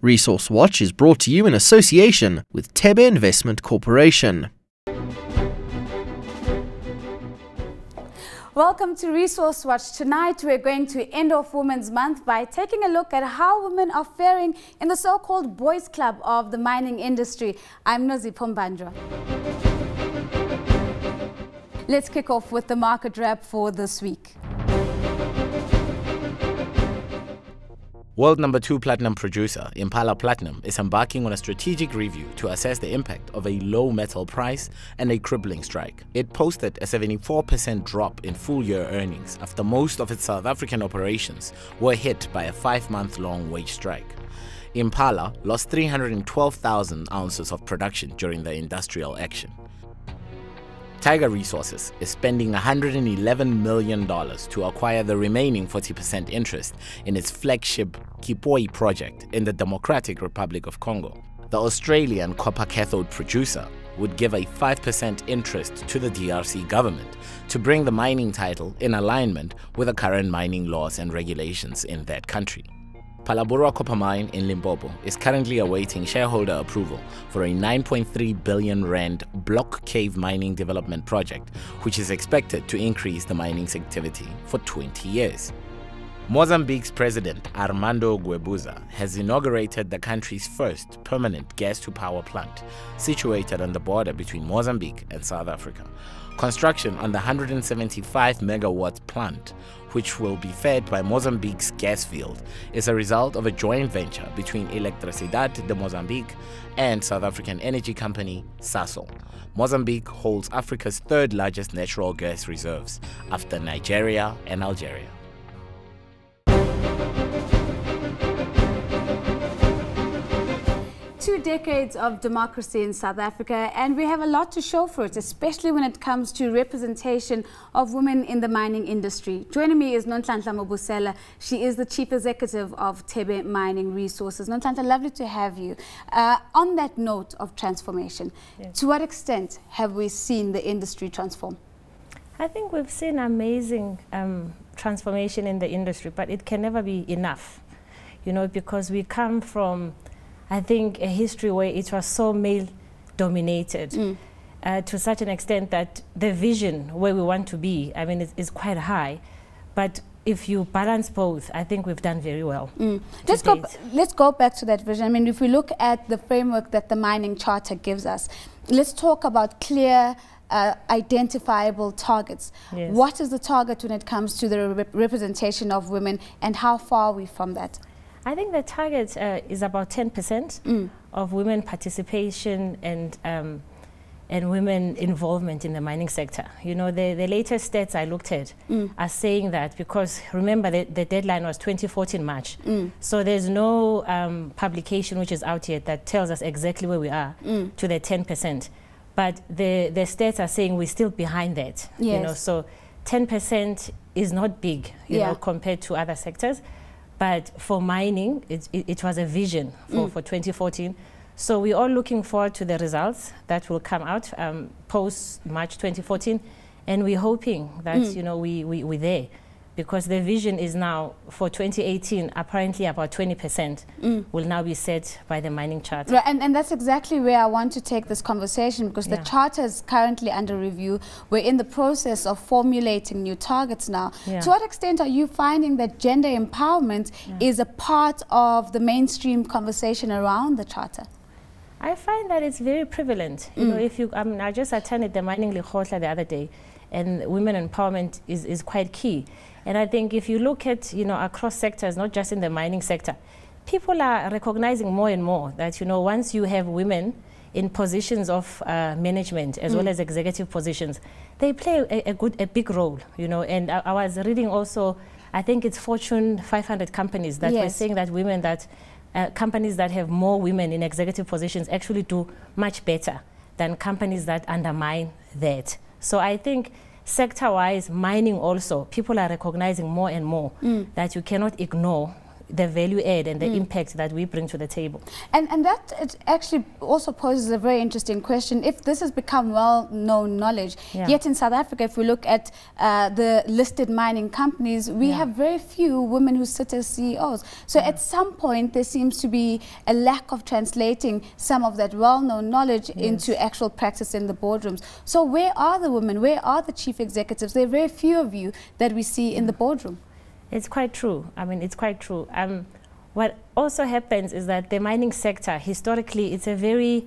Resource Watch is brought to you in association with Thebe Investment Corporation. Welcome to Resource Watch. Tonight we're going to end off Women's Month by taking a look at how women are faring in the so-called boys' club of the mining industry. I'm Nozipho. Let's kick off with the market wrap for this week. World number 2 platinum producer Impala Platinum is embarking on a strategic review to assess the impact of a low metal price and a crippling strike. It posted a 74% drop in full-year earnings after most of its South African operations were hit by a 5-month-long wage strike. Impala lost 312,000 ounces of production during the industrial action. Tiger Resources is spending $111 million to acquire the remaining 40% interest in its flagship Kipoi project in the Democratic Republic of Congo. The Australian copper cathode producer would give a 5% interest to the DRC government to bring the mining title in alignment with the current mining laws and regulations in that country. Phalaborwa Copper Mine in Limpopo is currently awaiting shareholder approval for a 9.3 billion rand block cave mining development project, which is expected to increase the mining's activity for 20 years. Mozambique's President Armando Guebuza has inaugurated the country's first permanent gas-to-power plant, situated on the border between Mozambique and South Africa. Construction on the 175-megawatt plant, which will be fed by Mozambique's gas field, is a result of a joint venture between Electricidade de Mozambique and South African energy company Sasol. Mozambique holds Africa's third-largest natural gas reserves, after Nigeria and Algeria. 2 decades of democracy in South Africa, and we have a lot to show for it, especially when it comes to representation of women in the mining industry. Joining me is Nonhlnhla Mabusela. She is the Chief Executive of Thebe Mining Resources. Nonhlnhla, lovely to have you. On that note of transformation, to what extent have we seen the industry transform? I think we've seen amazing transformation in the industry, but it can never be enough, you know, because we come from, I think, a history where it was so male-dominated to such an extent that the vision where we want to be, I mean, is quite high. But if you balance both, I think we've done very well. Let's go back to that vision. I mean, if we look at the framework that the Mining Charter gives us, let's talk about clear, identifiable targets. Yes. What is the target when it comes to the representation of women, and how far are we from that? I think the target is about 10% of women participation and women involvement in the mining sector. You know, the latest stats I looked at are saying that, because remember the deadline was 2014 March. So there's no publication which is out yet that tells us exactly where we are to the 10%. But the stats are saying we're still behind that. Yes. You know, so 10% is not big, you know, compared to other sectors. But for mining, it was a vision for 2014. So we're all looking forward to the results that will come out post-March 2014. And we're hoping that, you know, we're there. Because the vision is now, for 2018, apparently about 20% will now be set by the Mining Charter. Right, and that's exactly where I want to take this conversation, because the Charter is currently under review. We're in the process of formulating new targets now. To what extent are you finding that gender empowerment is a part of the mainstream conversation around the Charter? I find that it's very prevalent. You know, if you, I just attended the Nonhlnhla the other day, and women empowerment is quite key. And I think if you look at, you know, across sectors, not just in the mining sector, people are recognizing more and more that, you know, once you have women in positions of management as well as executive positions, they play a big role, you know. And I was reading also, I think it's Fortune 500 companies that were saying that women that, companies that have more women in executive positions actually do much better than companies that undermine that. So I think sector-wise, mining also, people are recognizing more and more that you cannot ignore the value add and the impact that we bring to the table. And that it actually also poses a very interesting question. If this has become well-known knowledge, yet in South Africa, if we look at the listed mining companies, we have very few women who sit as CEOs. So at some point, there seems to be a lack of translating some of that well-known knowledge into actual practice in the boardrooms. So where are the women? Where are the chief executives? There are very few of you that we see in the boardroom. It's quite true. I mean, it's quite true. What also happens is that the mining sector, historically, it's a very,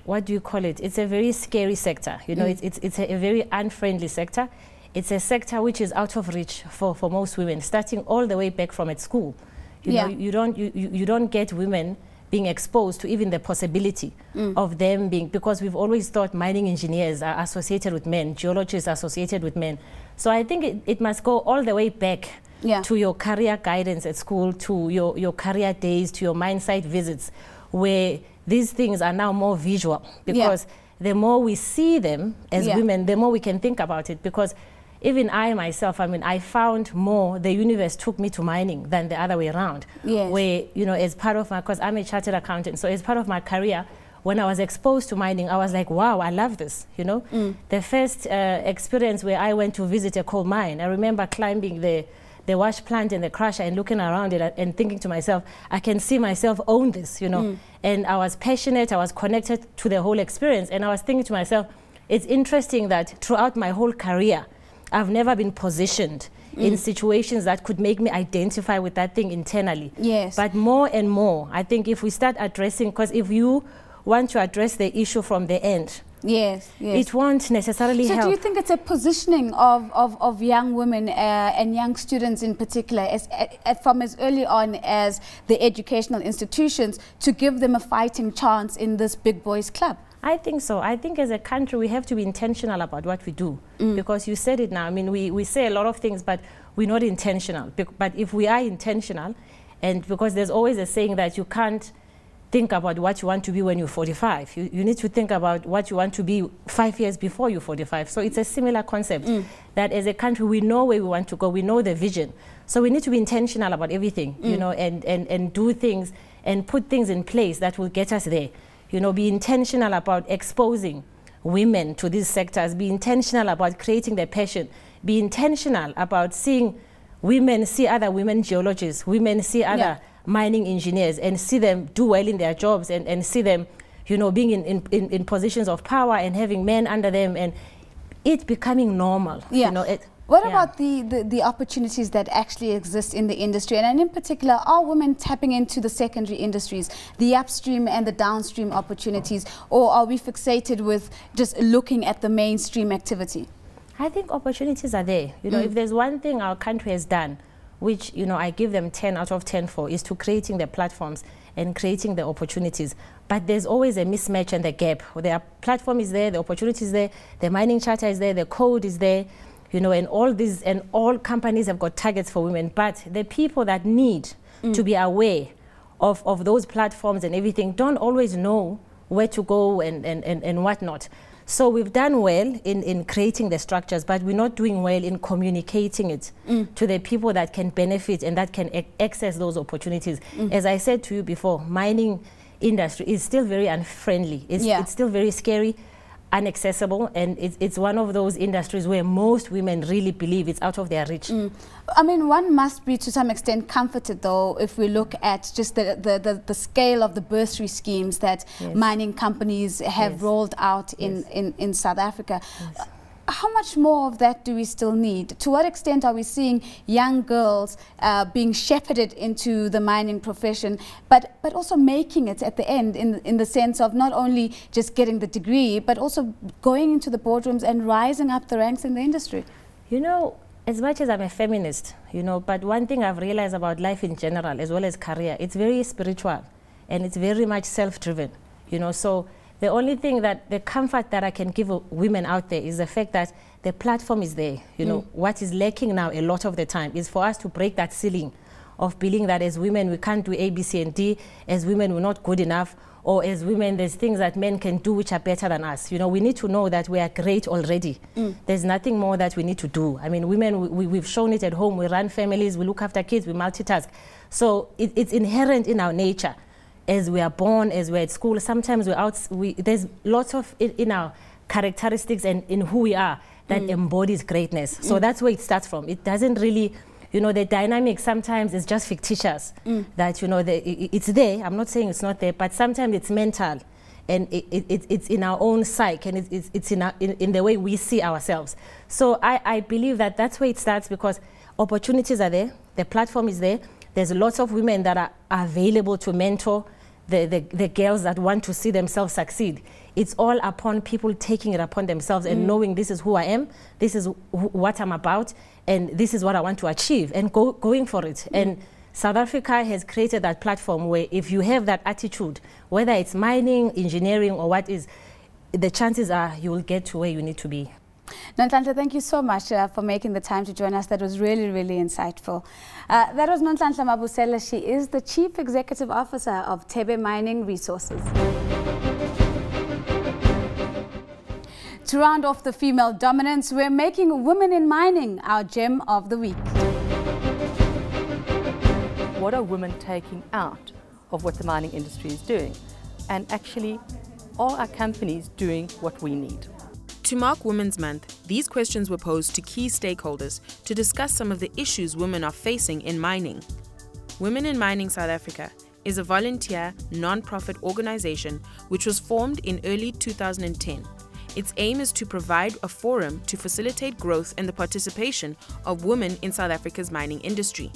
what do you call it? It's a very scary sector. You know, it's a very unfriendly sector. It's a sector which is out of reach for most women, starting all the way back from at school. You know, you don't get women being exposed to even the possibility of them being, because we've always thought mining engineers are associated with men, geologists are associated with men. So I think it must go all the way back to your career guidance at school, to your career days, to your mine site visits, where these things are now more visual, because the more we see them as women, the more we can think about it. Because even I myself, I mean, I found more, the universe took me to mining than the other way around. Where, you know, as part of my, because I'm a chartered accountant, so as part of my career, when I was exposed to mining, I was like, wow, I love this, you know. The first experience where I went to visit a coal mine, I remember climbing the wash plant and the crusher and looking around it and thinking to myself, I can see myself own this, you know. And I was passionate, I was connected to the whole experience, and I was thinking to myself, it's interesting that throughout my whole career, I've never been positioned in situations that could make me identify with that thing internally. But more and more, I think if we start addressing, because if you want to address the issue from the end, it won't necessarily help. So do you think it's a positioning of young women and young students in particular, from as early on as the educational institutions, to give them a fighting chance in this big boys club? I think so. I think as a country, we have to be intentional about what we do. Because you said it now, I mean, we say a lot of things, but we're not intentional. But if we are intentional, and because there's always a saying that you can't think about what you want to be when you're 45. You need to think about what you want to be 5 years before you're 45. So it's a similar concept that as a country, we know where we want to go. We know the vision. So we need to be intentional about everything, you know, and do things and put things in place that will get us there. You know, be intentional about exposing women to these sectors, be intentional about creating their passion, be intentional about seeing women see other women geologists, women see other mining engineers, and see them do well in their jobs, and see them, you know, being in positions of power and having men under them, and it becoming normal. You know, what about the opportunities that actually exist in the industry? And in particular, are women tapping into the secondary industries, the upstream and the downstream opportunities, or are we fixated with just looking at the mainstream activity? I think opportunities are there. You know, if there's one thing our country has done, which, you know, I give them 10 out of 10 for, is to creating the platforms and creating the opportunities. But there's always a mismatch and the gap. The platform is there, the opportunity is there, the mining charter is there, the code is there. You know, and all companies have got targets for women, but the people that need to be aware of those platforms and everything don't always know where to go and whatnot. So we've done well in creating the structures, but we're not doing well in communicating it to the people that can benefit and that can access those opportunities. As I said to you before, mining industry is still very unfriendly. It's still very scary, inaccessible, and it's one of those industries where most women really believe it's out of their reach. I mean, one must be to some extent comforted, though, if we look at just the scale of the bursary schemes that mining companies have rolled out in South Africa. How much more of that do we still need? To what extent are we seeing young girls being shepherded into the mining profession, but also making it at the end in the sense of not only just getting the degree, but also going into the boardrooms and rising up the ranks in the industry? You know, as much as I'm a feminist, you know, but one thing I've realized about life in general, as well as career, it's very spiritual and it's very much self-driven, you know, so the only thing that, the comfort that I can give women out there is the fact that the platform is there. You know, what is lacking now a lot of the time is for us to break that ceiling of believing that as women we can't do A, B, C, and D, as women we're not good enough, or as women there's things that men can do which are better than us. You know, we need to know that we are great already. There's nothing more that we need to do. I mean, women, we've shown it at home. We run families, we look after kids, we multitask. So it's inherent in our nature. As we are born, as we're at school, sometimes we're out, there's lots of in our characteristics and in who we are that embodies greatness. So that's where it starts from. It doesn't really, you know, the dynamic sometimes is just fictitious. That, you know, it's there. I'm not saying it's not there, but sometimes it's mental, and it's in our own psyche, and it's in the way we see ourselves. So I believe that that's where it starts, because opportunities are there, the platform is there. There's lots of women that are available to mentor the girls that want to see themselves succeed. It's all upon people taking it upon themselves and knowing this is who I am, this is what I'm about, and this is what I want to achieve, and going for it. And South Africa has created that platform where if you have that attitude, whether it's mining, engineering, or what is, the chances are you will get to where you need to be. Nonhlnhla, thank you so much for making the time to join us. That was really, really insightful. That was Nonhlnhla Mabusela. She is the Chief Executive Officer of Thebe Mining Resources. To round off the female dominance, we're making women in mining our gem of the week. What are women taking out of what the mining industry is doing? And actually, are our companies doing what we need? To mark Women's Month, these questions were posed to key stakeholders to discuss some of the issues women are facing in mining. Women in Mining South Africa is a volunteer, non-profit organization which was formed in early 2010. Its aim is to provide a forum to facilitate growth and the participation of women in South Africa's mining industry.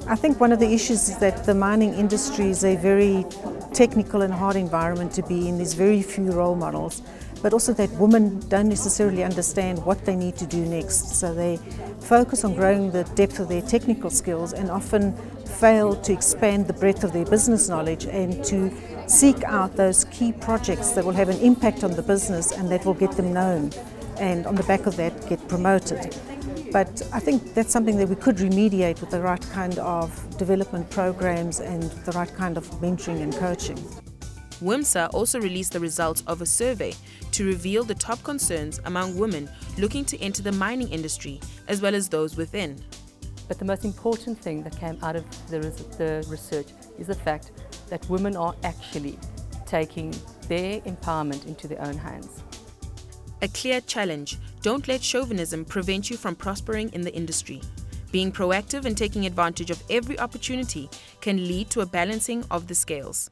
I think one of the issues is that the mining industry is a very technical and hard environment to be in. There's very few role models, but also that women don't necessarily understand what they need to do next. So they focus on growing the depth of their technical skills and often fail to expand the breadth of their business knowledge and to seek out those key projects that will have an impact on the business and that will get them known, and on the back of that get promoted. But I think that's something that we could remediate with the right kind of development programs and the right kind of mentoring and coaching. WIMSA also released the results of a survey to reveal the top concerns among women looking to enter the mining industry, as well as those within. But the most important thing that came out of the research is the fact that women are actually taking their empowerment into their own hands. A clear challenge: don't let chauvinism prevent you from prospering in the industry. Being proactive and taking advantage of every opportunity can lead to a balancing of the scales.